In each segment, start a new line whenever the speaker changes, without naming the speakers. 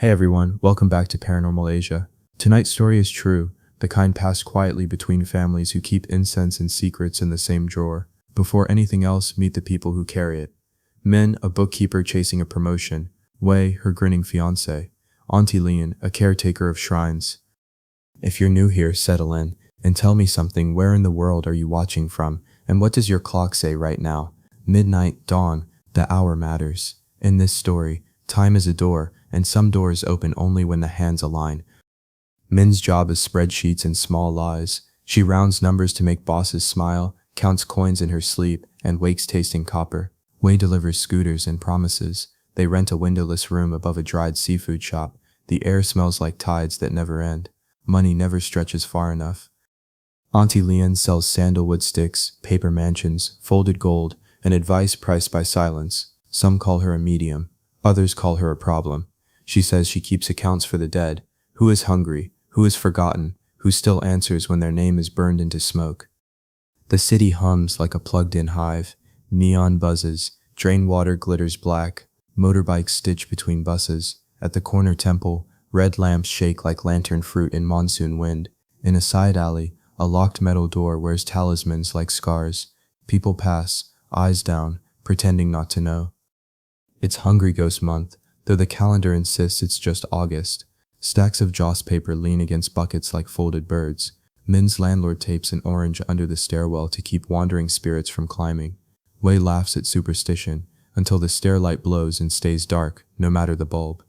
Hey everyone, welcome back to Paranormal Asia. Tonight's story is true, the kind passed quietly between families who keep incense and secrets in the same drawer. Before anything else, meet the people who carry it. Min, a bookkeeper chasing a promotion. Wei, her grinning fiancé. Auntie Lian, a caretaker of shrines. If you're new here, settle in, and tell me something. Where in the world are you watching from, and what does your clock say right now? Midnight, dawn, the hour matters. In this story, time is a door, and some doors open only when the hands align. Min's job is spreadsheets and small lies. She rounds numbers to make bosses smile, counts coins in her sleep, and wakes tasting copper. Wei delivers scooters and promises. They rent a windowless room above a dried seafood shop. The air smells like tides that never end. Money never stretches far enough. Auntie Lian sells sandalwood sticks, paper mansions, folded gold, and advice priced by silence. Some call her a medium. Others call her a problem. She says she keeps accounts for the dead. Who is hungry? Who is forgotten? Who still answers when their name is burned into smoke? The city hums like a plugged-in hive. Neon buzzes. Drain water glitters black. Motorbikes stitch between buses. At the corner temple, red lamps shake like lantern fruit in monsoon wind. In a side alley, a locked metal door wears talismans like scars. People pass, eyes down, pretending not to know. It's Hungry Ghost Month, though the calendar insists it's just August. Stacks of joss paper lean against buckets like folded birds. Min's landlord tapes an orange under the stairwell to keep wandering spirits from climbing. Wei laughs at superstition, until the stair light blows and stays dark, no matter the bulb.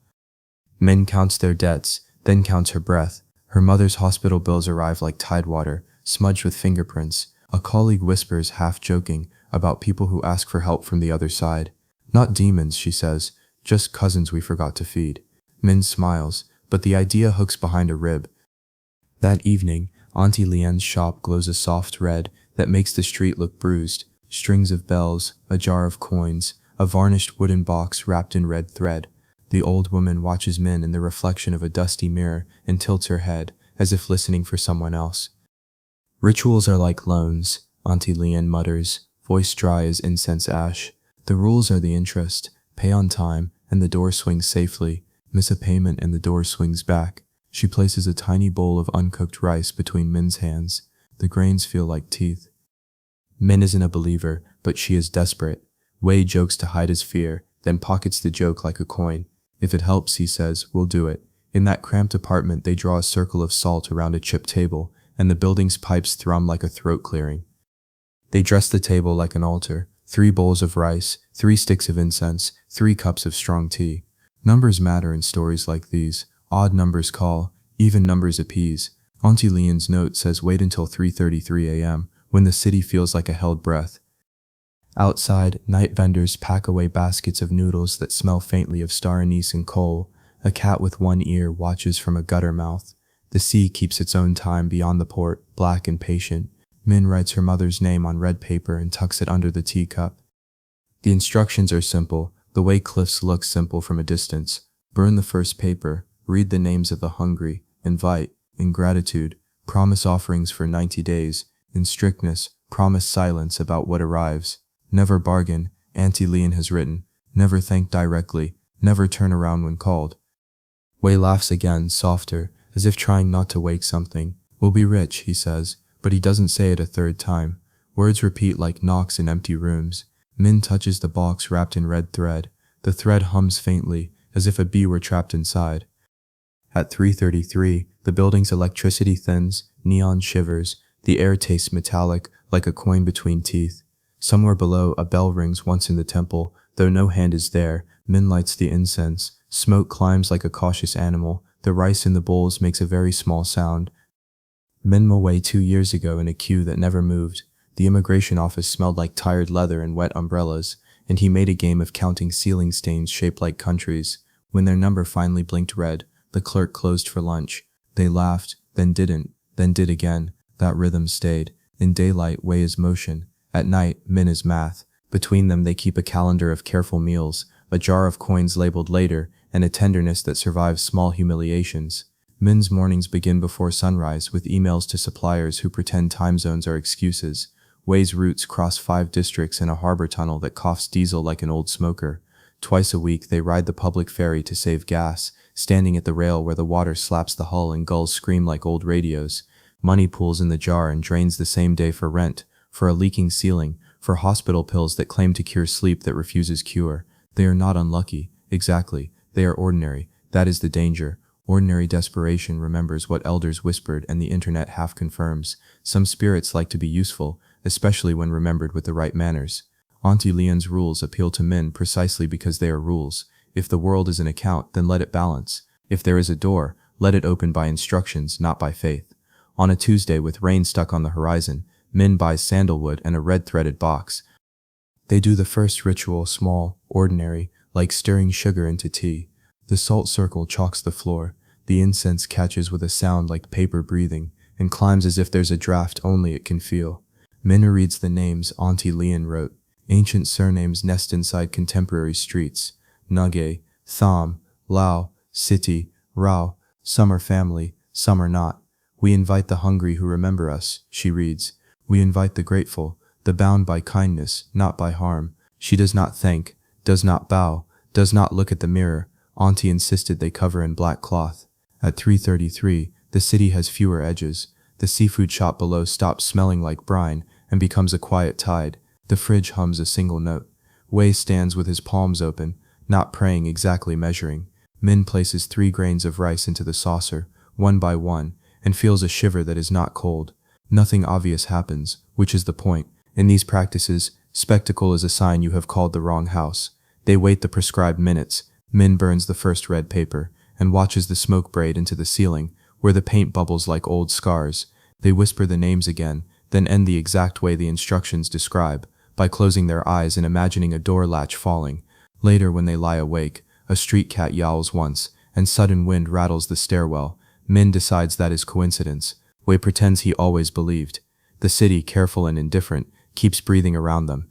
Min counts their debts, then counts her breath. Her mother's hospital bills arrive like tidewater, smudged with fingerprints. A colleague whispers, half joking, about people who ask for help from the other side. Not demons, she says, just cousins we forgot to feed. Min smiles, but the idea hooks behind a rib. That evening, Auntie Lian's shop glows a soft red that makes the street look bruised. Strings of bells, a jar of coins, a varnished wooden box wrapped in red thread. The old woman watches Min in the reflection of a dusty mirror and tilts her head, as if listening for someone else. Rituals are like loans, Auntie Lian mutters, voice dry as incense ash. The rules are the interest, pay on time, and the door swings safely. Miss a payment and the door swings back. She places a tiny bowl of uncooked rice between Min's hands. The grains feel like teeth. Min isn't a believer, but she is desperate. Wei jokes to hide his fear, then pockets the joke like a coin. If it helps, he says, we'll do it. In that cramped apartment, they draw a circle of salt around a chipped table, and the building's pipes thrum like a throat clearing. They dress the table like an altar. 3 bowls of rice, 3 sticks of incense, 3 cups of strong tea. Numbers matter in stories like these. Odd numbers call, even numbers appease. Auntie Lian's note says wait until 3:33 a.m., when the city feels like a held breath. Outside, night vendors pack away baskets of noodles that smell faintly of star anise and coal. A cat with one ear watches from a gutter mouth. The sea keeps its own time beyond the port, black and patient. Min writes her mother's name on red paper and tucks it under the teacup. The instructions are simple, the way cliffs look simple from a distance. Burn the first paper, read the names of the hungry, invite, in gratitude, promise offerings for 90 days, in strictness, promise silence about what arrives. Never bargain, Auntie Lian has written, never thank directly, never turn around when called. Wei laughs again, softer, as if trying not to wake something. We'll be rich, he says. But he doesn't say it a third time. Words repeat like knocks in empty rooms. Min touches the box wrapped in red thread. The thread hums faintly, as if a bee were trapped inside. At 3:33, the building's electricity thins, neon shivers, the air tastes metallic, like a coin between teeth. Somewhere below, a bell rings once in the temple, though no hand is there. Min lights the incense. Smoke climbs like a cautious animal. The rice in the bowls makes a very small sound. Min away 2 years ago in a queue that never moved. The immigration office smelled like tired leather and wet umbrellas, and he made a game of counting ceiling stains shaped like countries. When their number finally blinked red, the clerk closed for lunch. They laughed, then didn't, then did again. That rhythm stayed. In daylight, Wei is motion. At night, Min is math. Between them, they keep a calendar of careful meals, a jar of coins labeled later, and a tenderness that survives small humiliations. Min's mornings begin before sunrise with emails to suppliers who pretend time zones are excuses. Wei's routes cross 5 districts in a harbor tunnel that coughs diesel like an old smoker. Twice a week, they ride the public ferry to save gas, standing at the rail where the water slaps the hull and gulls scream like old radios. Money pools in the jar and drains the same day for rent, for a leaking ceiling, for hospital pills that claim to cure sleep that refuses cure. They are not unlucky. Exactly. They are ordinary. That is the danger. Ordinary desperation remembers what elders whispered and the internet half confirms. Some spirits like to be useful, especially when remembered with the right manners. Auntie Leon's rules appeal to men precisely because they are rules. If the world is an account, then let it balance. If there is a door, let it open by instructions, not by faith. On a Tuesday with rain stuck on the horizon, Min buys sandalwood and a red-threaded box. They do the first ritual small, ordinary, like stirring sugar into tea. The salt circle chalks the floor. The incense catches with a sound like paper breathing, and climbs as if there's a draft only it can feel. Minna reads the names Auntie Leon wrote. Ancient surnames nest inside contemporary streets. Nage, Tham, Lao, City, Rao. Some are family, some are not. We invite the hungry who remember us, she reads. We invite the grateful, the bound by kindness, not by harm. She does not thank, does not bow, does not look at the mirror. Auntie insisted they cover in black cloth. At 3:33, the city has fewer edges. The seafood shop below stops smelling like brine and becomes a quiet tide. The fridge hums a single note. Wei stands with his palms open, not praying, exactly measuring. Min places 3 grains of rice into the saucer, one by one, and feels a shiver that is not cold. Nothing obvious happens, which is the point. In these practices, spectacle is a sign you have called the wrong house. They wait the prescribed minutes. Min burns the first red paper and watches the smoke braid into the ceiling, where the paint bubbles like old scars. They whisper the names again, then end the exact way the instructions describe, by closing their eyes and imagining a door latch falling. Later, when they lie awake, a street cat yowls once, and sudden wind rattles the stairwell. Min decides that is coincidence. Wei pretends he always believed. The city, careful and indifferent, keeps breathing around them.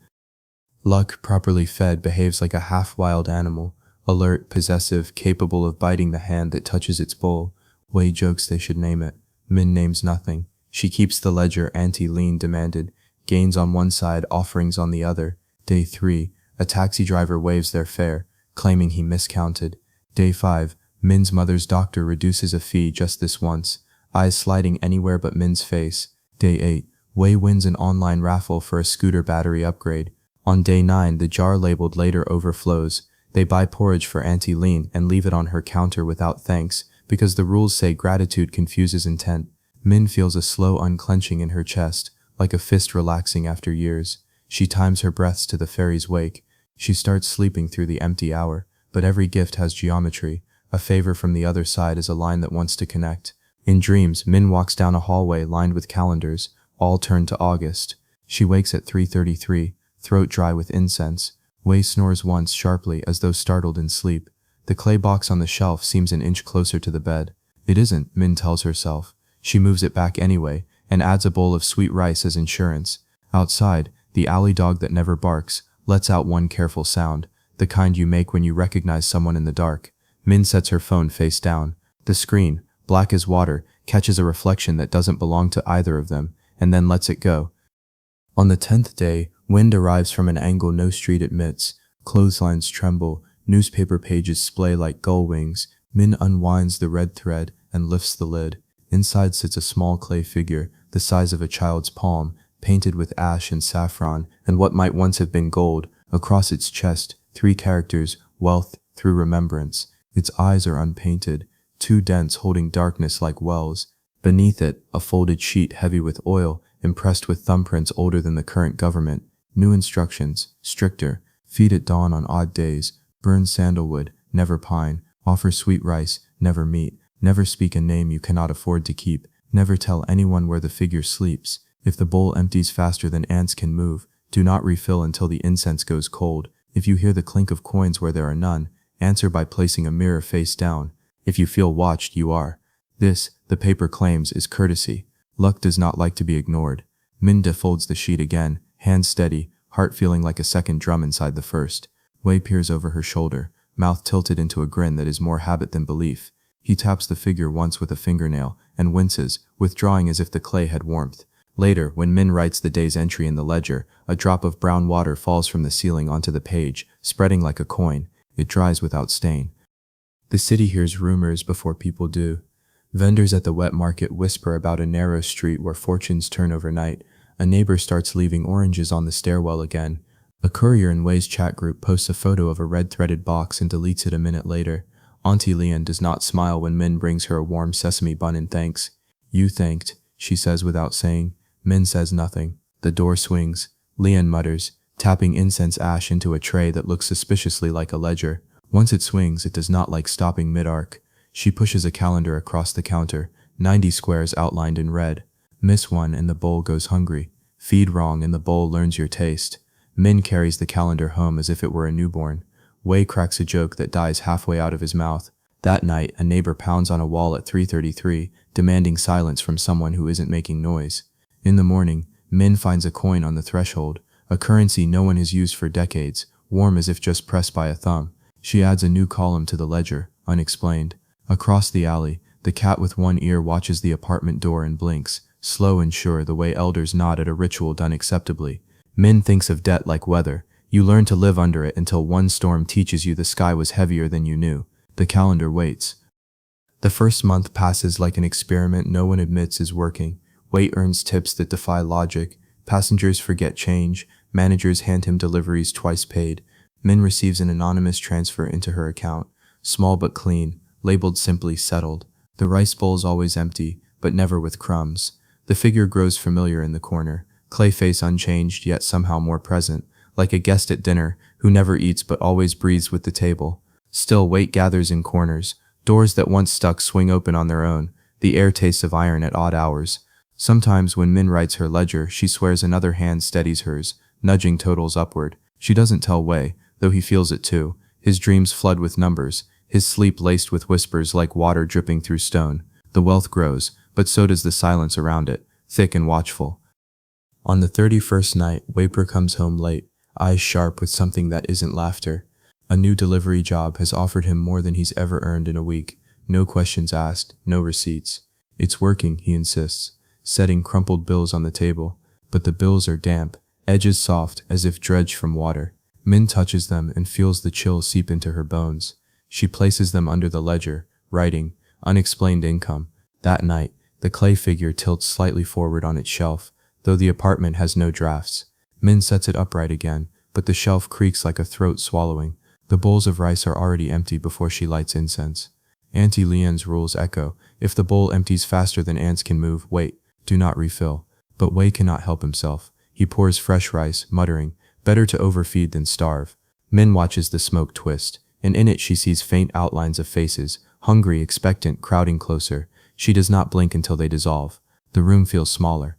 Luck, properly fed, behaves like a half-wild animal, alert, possessive, capable of biting the hand that touches its bowl. Wei jokes they should name it. Min names nothing. She keeps the ledger Auntie Leon demanded. Gains on one side, offerings on the other. Day 3, a taxi driver waives their fare, claiming he miscounted. Day 5, Min's mother's doctor reduces a fee just this once, eyes sliding anywhere but Min's face. Day 8, Wei wins an online raffle for a scooter battery upgrade. On day 9, the jar labeled later overflows. They buy porridge for Auntie Leon and leave it on her counter without thanks, because the rules say gratitude confuses intent. Min feels a slow unclenching in her chest, like a fist relaxing after years. She times her breaths to the ferry's wake. She starts sleeping through the empty hour, but every gift has geometry. A favor from the other side is a line that wants to connect. In dreams, Min walks down a hallway lined with calendars, all turned to August. She wakes at 3:33, throat dry with incense. Wei snores once sharply as though startled in sleep. The clay box on the shelf seems an inch closer to the bed. It isn't, Min tells herself. She moves it back anyway, and adds a bowl of sweet rice as insurance. Outside, the alley dog that never barks lets out one careful sound, the kind you make when you recognize someone in the dark. Min sets her phone face down. The screen, black as water, catches a reflection that doesn't belong to either of them, and then lets it go. On the 10th day, wind arrives from an angle no street admits. Clotheslines tremble, newspaper pages splay like gull wings. Min unwinds the red thread and lifts the lid. Inside sits a small clay figure, the size of a child's palm, painted with ash and saffron and what might once have been gold. Across its chest, 3 characters, wealth through remembrance. Its eyes are unpainted, 2 dents holding darkness like wells. Beneath it, a folded sheet heavy with oil, impressed with thumbprints older than the current government. New instructions, stricter. Feed at dawn on odd days. Burn sandalwood, never pine. Offer sweet rice, never meat. Never speak a name you cannot afford to keep. Never tell anyone where the figure sleeps. If the bowl empties faster than ants can move, do not refill until the incense goes cold. If you hear the clink of coins where there are none, answer by placing a mirror face down. If you feel watched, you are. This, the paper claims, is courtesy. Luck does not like to be ignored. Minda folds the sheet again, hand steady, heart feeling like a second drum inside the first. Wei peers over her shoulder, mouth tilted into a grin that is more habit than belief. He taps the figure once with a fingernail and winces, withdrawing as if the clay had warmth. Later, when Min writes the day's entry in the ledger, a drop of brown water falls from the ceiling onto the page, spreading like a coin. it dries without stain. The city hears rumors before people do. Vendors at the wet market whisper about a narrow street where fortunes turn overnight. A neighbor starts leaving oranges on the stairwell again. A courier in Way's chat group posts a photo of a red threaded box and deletes it a minute later. Auntie Leanne does not smile when Min brings her a warm sesame bun and thanks. "You thanked," she says without saying. Min says nothing. The door swings. Leanne mutters, tapping incense ash into a tray that looks suspiciously like a ledger. Once it swings, it does not like stopping mid-arc. She pushes a calendar across the counter, 90 squares outlined in red. Miss one and the bowl goes hungry. Feed wrong and the bowl learns your taste. Min carries the calendar home as if it were a newborn. Wei cracks a joke that dies halfway out of his mouth. That night, a neighbor pounds on a wall at 3:33, demanding silence from someone who isn't making noise. In the morning, Min finds a coin on the threshold, a currency no one has used for decades, warm as if just pressed by a thumb. She adds a new column to the ledger, unexplained. Across the alley, the cat with one ear watches the apartment door and blinks, slow and sure the way elders nod at a ritual done acceptably. Min thinks of debt like weather. You learn to live under it until one storm teaches you the sky was heavier than you knew. The calendar waits. The first month passes like an experiment no one admits is working. Wait earns tips that defy logic. Passengers forget change. Managers hand him deliveries twice paid. Min receives an anonymous transfer into her account. Small but clean, labeled simply settled. The rice bowl's always empty, but never with crumbs. The figure grows familiar in the corner. Clay face unchanged, yet somehow more present. Like a guest at dinner, who never eats but always breathes with the table. Still, weight gathers in corners. Doors that once stuck swing open on their own. The air tastes of iron at odd hours. Sometimes when Min writes her ledger, she swears another hand steadies hers, nudging totals upward. She doesn't tell Wei, though he feels it too. His dreams flood with numbers, his sleep laced with whispers like water dripping through stone. The wealth grows, but so does the silence around it, thick and watchful. On the 31st night, Waper comes home late, eyes sharp with something that isn't laughter. A new delivery job has offered him more than he's ever earned in a week. No questions asked, no receipts. It's working, he insists, setting crumpled bills on the table. But the bills are damp, edges soft as if dredged from water. Min touches them and feels the chill seep into her bones. She places them under the ledger, writing, unexplained income. That night, the clay figure tilts slightly forward on its shelf, though the apartment has no drafts. Min sets it upright again, but the shelf creaks like a throat swallowing. The bowls of rice are already empty before she lights incense. Auntie Leanne's rules echo. If the bowl empties faster than ants can move, wait, do not refill. But Wei cannot help himself. He pours fresh rice, muttering, better to overfeed than starve. Min watches the smoke twist, and in it she sees faint outlines of faces, hungry, expectant, crowding closer. She does not blink until they dissolve. The room feels smaller.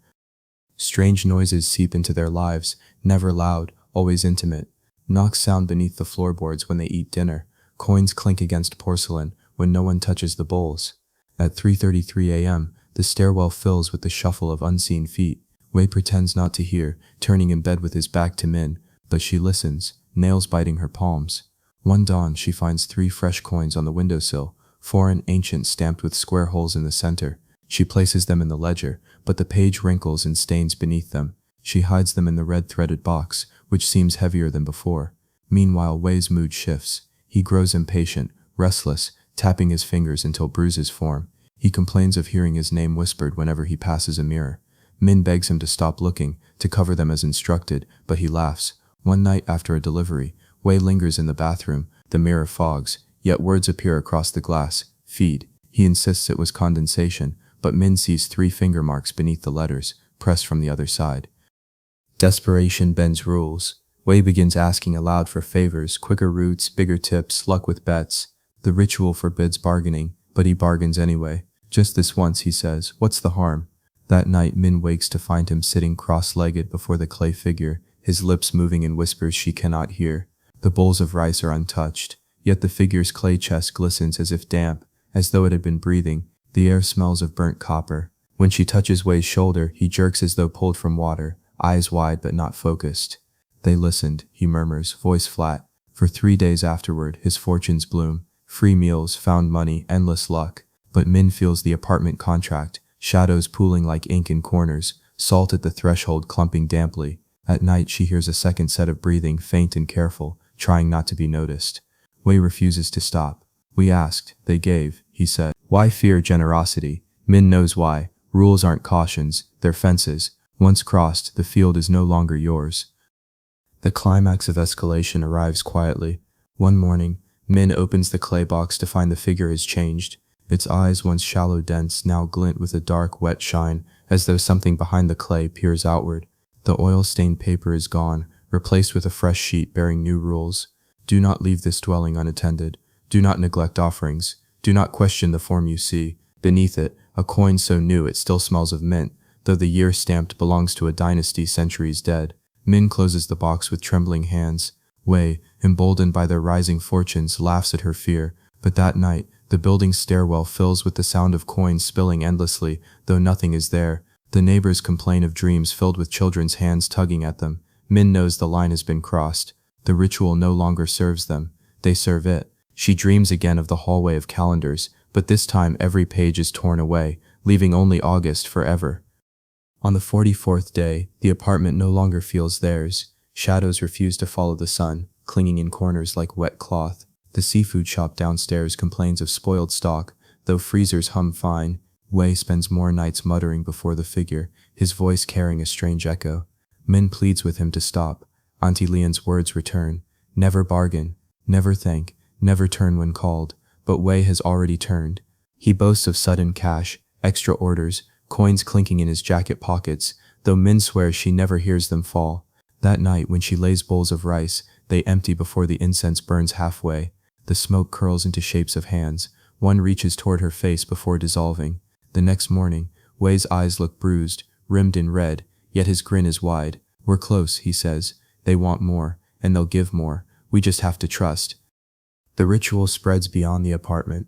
Strange noises seep into their lives, never loud, always intimate. Knocks sound beneath the floorboards when they eat dinner. Coins clink against porcelain when no one touches the bowls. At 3:33 a.m., the stairwell fills with the shuffle of unseen feet. Wei pretends not to hear, turning in bed with his back to Min, but she listens, nails biting her palms. One dawn, she finds 3 fresh coins on the windowsill, foreign, ancient, stamped with square holes in the center. She places them in the ledger, but the page wrinkles and stains beneath them. She hides them in the red threaded box, which seems heavier than before. Meanwhile, Wei's mood shifts. He grows impatient, restless, tapping his fingers until bruises form. He complains of hearing his name whispered whenever he passes a mirror. Min begs him to stop looking, to cover them as instructed, but he laughs. One night after a delivery, Wei lingers in the bathroom. The mirror fogs, yet words appear across the glass. Feed. He insists it was condensation, but Min sees 3 finger marks beneath the letters, pressed from the other side. Desperation bends rules. Wei begins asking aloud for favors, quicker routes, bigger tips, luck with bets. The ritual forbids bargaining, but he bargains anyway. Just this once, he says, what's the harm? That night, Min wakes to find him sitting cross-legged before the clay figure, his lips moving in whispers she cannot hear. The bowls of rice are untouched, yet the figure's clay chest glistens as if damp, as though it had been breathing. The air smells of burnt copper. When she touches Wei's shoulder, he jerks as though pulled from water, eyes wide but not focused. They listened, he murmurs, voice flat. For 3 days afterward, his fortunes bloom. Free meals, found money, endless luck. But Min feels the apartment contract, shadows pooling like ink in corners, salt at the threshold clumping damply. At night she hears a second set of breathing, faint and careful, trying not to be noticed. Wei refuses to stop. We asked, they gave, he said. Why fear generosity? Min knows why. Rules aren't cautions, they're fences. Once crossed, the field is no longer yours. The climax of escalation arrives quietly. One morning, Min opens the clay box to find the figure has changed. Its eyes, once shallow dense, now glint with a dark, wet shine, as though something behind the clay peers outward. The oil-stained paper is gone, replaced with a fresh sheet bearing new rules. Do not leave this dwelling unattended. Do not neglect offerings. Do not question the form you see. Beneath it, a coin so new it still smells of mint, though the year stamped belongs to a dynasty centuries dead. Min closes the box with trembling hands. Wei, emboldened by their rising fortunes, laughs at her fear. But that night, the building's stairwell fills with the sound of coins spilling endlessly, though nothing is there. The neighbors complain of dreams filled with children's hands tugging at them. Min knows the line has been crossed. The ritual no longer serves them. They serve it. She dreams again of the hallway of calendars, but this time every page is torn away, leaving only August forever. On the 44th day, the apartment no longer feels theirs. Shadows refuse to follow the sun, clinging in corners like wet cloth. The seafood shop downstairs complains of spoiled stock, though freezers hum fine. Wei spends more nights muttering before the figure, his voice carrying a strange echo. Min pleads with him to stop. Auntie Lian's words return. Never bargain, never thank, never turn when called. But Wei has already turned. He boasts of sudden cash, extra orders, coins clinking in his jacket pockets, though Min swears she never hears them fall. That night, when she lays bowls of rice, they empty before the incense burns halfway. The smoke curls into shapes of hands. One reaches toward her face before dissolving. The next morning, Wei's eyes look bruised, rimmed in red, yet his grin is wide. We're close, he says. They want more, and they'll give more. We just have to trust. The ritual spreads beyond the apartment.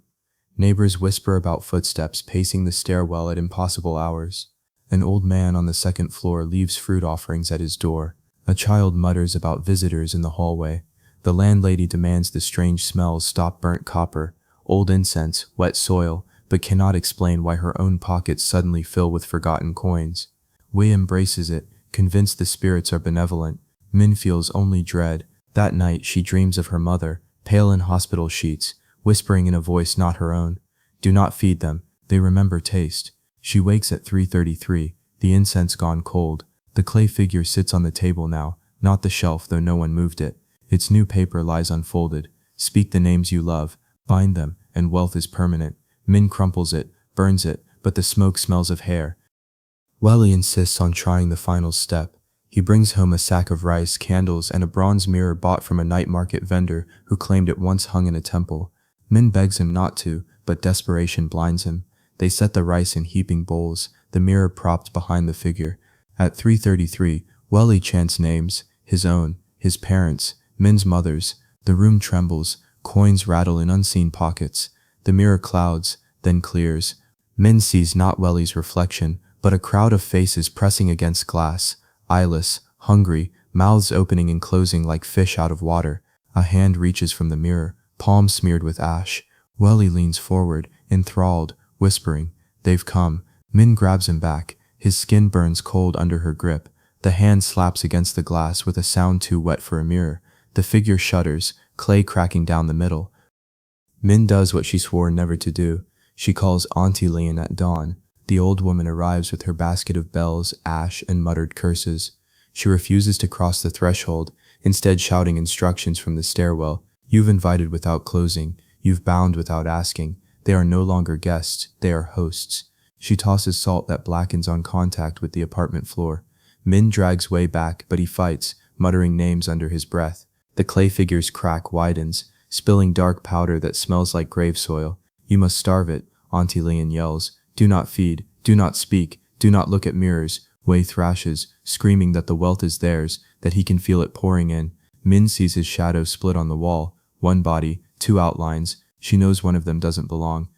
Neighbors whisper about footsteps pacing the stairwell at impossible hours. An old man on the second floor leaves fruit offerings at his door. A child mutters about visitors in the hallway. The landlady demands the strange smells stop burnt copper, old incense, wet soil, but cannot explain why her own pockets suddenly fill with forgotten coins. Wei embraces it, convinced the spirits are benevolent. Min feels only dread. That night she dreams of her mother, pale in hospital sheets, whispering in a voice not her own. Do not feed them, they remember taste. She wakes at 3:33, the incense gone cold. The clay figure sits on the table now, not the shelf though no one moved it. Its new paper lies unfolded. Speak the names you love, bind them, and wealth is permanent. Min crumples it, burns it, but the smoke smells of hair. Welly insists on trying the final step. He brings home a sack of rice, candles, and a bronze mirror bought from a night market vendor who claimed it once hung in a temple. Min begs him not to, but desperation blinds him. They set the rice in heaping bowls, the mirror propped behind the figure. At 3:33, Welly chants names, his own, his parents', Min's mother's. The room trembles, coins rattle in unseen pockets. The mirror clouds, then clears. Min sees not Welly's reflection, but a crowd of faces pressing against glass, eyeless, hungry, mouths opening and closing like fish out of water. A hand reaches from the mirror, palm smeared with ash. Welly leans forward, enthralled, whispering, "They've come." Min grabs him back. His skin burns cold under her grip. The hand slaps against the glass with a sound too wet for a mirror. The figure shudders, clay cracking down the middle. Min does what she swore never to do. She calls Auntie Lian at dawn. The old woman arrives with her basket of bells, ash, and muttered curses. She refuses to cross the threshold, instead shouting instructions from the stairwell. You've invited without closing. You've bound without asking. They are no longer guests, they are hosts. She tosses salt that blackens on contact with the apartment floor. Min drags Wei back, but he fights, muttering names under his breath. The clay figure's crack widens, spilling dark powder that smells like grave soil. You must starve it, Auntie Lian yells. Do not feed, do not speak, do not look at mirrors. Wei thrashes, screaming that the wealth is theirs, that he can feel it pouring in. Min sees his shadow split on the wall. One body, two outlines. She knows one of them doesn't belong.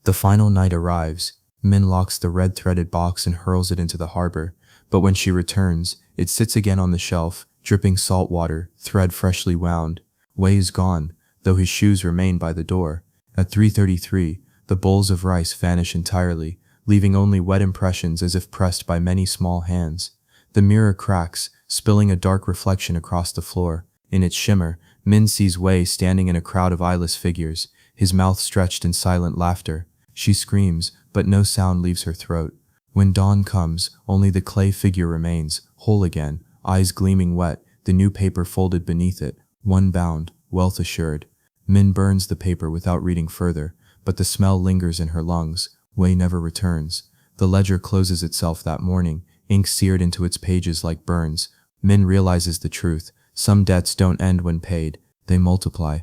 The final night arrives. Min locks the red-threaded box and hurls it into the harbor. But when she returns, it sits again on the shelf, dripping salt water, thread freshly wound. Wei is gone, though his shoes remain by the door. At 3:33, the bowls of rice vanish entirely, leaving only wet impressions as if pressed by many small hands. The mirror cracks, spilling a dark reflection across the floor. In its shimmer, Min sees Wei standing in a crowd of eyeless figures, his mouth stretched in silent laughter. She screams, but no sound leaves her throat. When dawn comes, only the clay figure remains, whole again, eyes gleaming wet, the new paper folded beneath it, one bound, wealth assured. Min burns the paper without reading further, but the smell lingers in her lungs. Wei never returns. The ledger closes itself that morning, ink seared into its pages like burns. Min realizes the truth. Some debts don't end when paid, they multiply.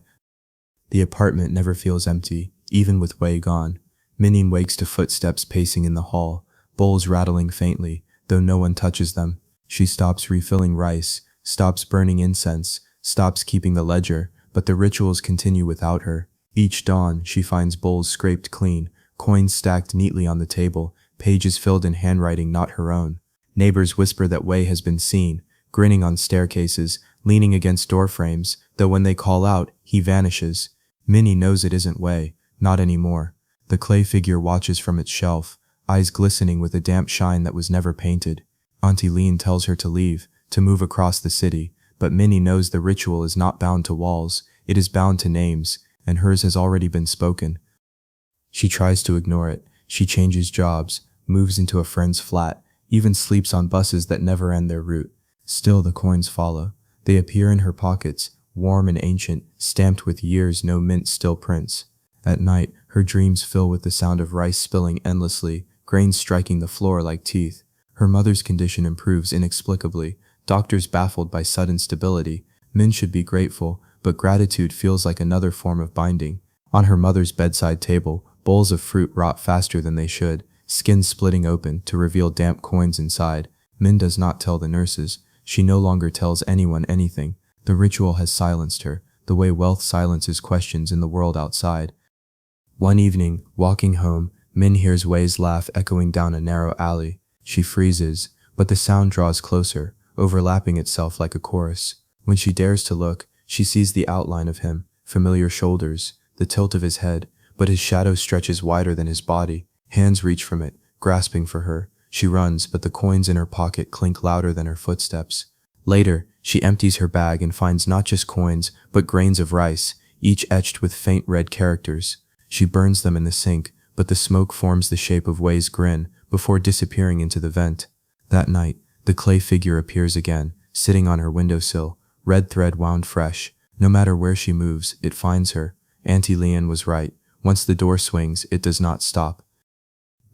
The apartment never feels empty, even with Wei gone. Min wakes to footsteps pacing in the hall, bowls rattling faintly, though no one touches them. She stops refilling rice, stops burning incense, stops keeping the ledger, but the rituals continue without her. Each dawn, she finds bowls scraped clean, coins stacked neatly on the table, pages filled in handwriting not her own. Neighbors whisper that Wei has been seen, grinning on staircases, leaning against door frames, though when they call out, he vanishes. Minnie knows it isn't Wei, not anymore. The clay figure watches from its shelf, eyes glistening with a damp shine that was never painted. Auntie Lean tells her to leave, to move across the city, but Minnie knows the ritual is not bound to walls, it is bound to names, and hers has already been spoken. She tries to ignore it. She changes jobs, moves into a friend's flat, even sleeps on buses that never end their route. Still the coins follow. They appear in her pockets, warm and ancient, stamped with years no mint still prints. At night, her dreams fill with the sound of rice spilling endlessly, grains striking the floor like teeth. Her mother's condition improves inexplicably, doctors baffled by sudden stability. Min should be grateful, but gratitude feels like another form of binding. On her mother's bedside table, bowls of fruit rot faster than they should, skin splitting open to reveal damp coins inside. Min does not tell the nurses. She no longer tells anyone anything. The ritual has silenced her, the way wealth silences questions in the world outside. One evening, walking home, Min hears Wei's laugh echoing down a narrow alley. She freezes, but the sound draws closer, overlapping itself like a chorus. When she dares to look, she sees the outline of him, familiar shoulders, the tilt of his head, but his shadow stretches wider than his body. Hands reach from it, grasping for her. She runs, but the coins in her pocket clink louder than her footsteps. Later, she empties her bag and finds not just coins, but grains of rice, each etched with faint red characters. She burns them in the sink, but the smoke forms the shape of Wei's grin before disappearing into the vent. That night, the clay figure appears again, sitting on her windowsill, red thread wound fresh. No matter where she moves, it finds her. Auntie Leanne was right. Once the door swings, it does not stop.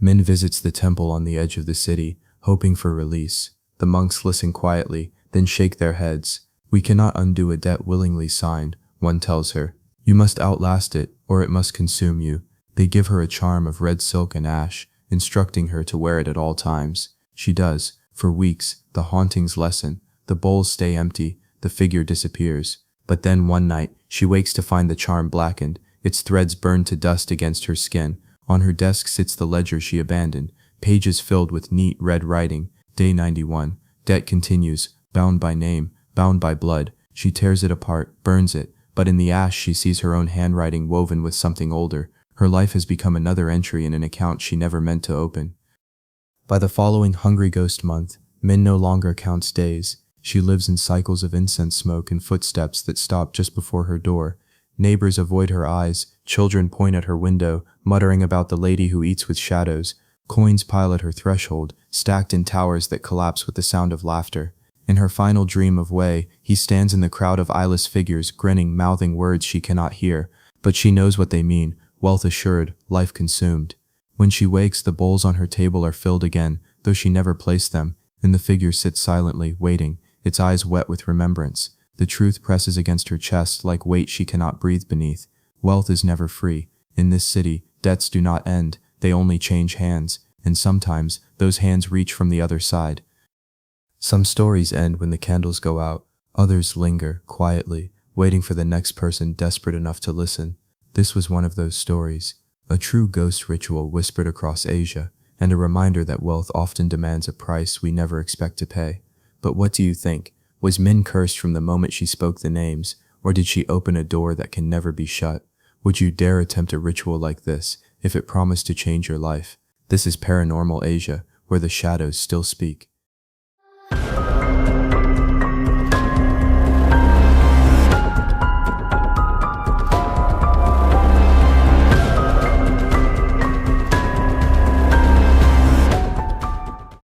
Min visits the temple on the edge of the city, hoping for release. The monks listen quietly, then shake their heads. "We cannot undo a debt willingly signed," one tells her. "You must outlast it, or it must consume you." They give her a charm of red silk and ash, instructing her to wear it at all times. She does. For weeks, the hauntings lessen. The bowls stay empty. The figure disappears. But then one night, she wakes to find the charm blackened, its threads burned to dust against her skin. On her desk sits the ledger she abandoned, pages filled with neat red writing. Day 91. Debt continues, bound by name, bound by blood. She tears it apart, burns it, but in the ash she sees her own handwriting woven with something older. Her life has become another entry in an account she never meant to open. By the following Hungry Ghost month, Min no longer counts days. She lives in cycles of incense smoke and footsteps that stop just before her door. Neighbors avoid her eyes, children point at her window, muttering about the lady who eats with shadows. Coins pile at her threshold, stacked in towers that collapse with the sound of laughter. In her final dream of Wei, he stands in the crowd of eyeless figures, grinning, mouthing words she cannot hear, but she knows what they mean: wealth assured, life consumed. When she wakes, the bowls on her table are filled again, though she never placed them, and the figure sits silently, waiting, its eyes wet with remembrance. The truth presses against her chest like weight she cannot breathe beneath. Wealth is never free. In this city, debts do not end, they only change hands, and sometimes those hands reach from the other side. Some stories end when the candles go out, others linger, quietly, waiting for the next person desperate enough to listen. This was one of those stories, a true ghost ritual whispered across Asia, and a reminder that wealth often demands a price we never expect to pay. But what do you think? Was Min cursed from the moment she spoke the names, or did she open a door that can never be shut? Would you dare attempt a ritual like this, if it promised to change your life? This is Paranormal Asia, where the shadows still speak.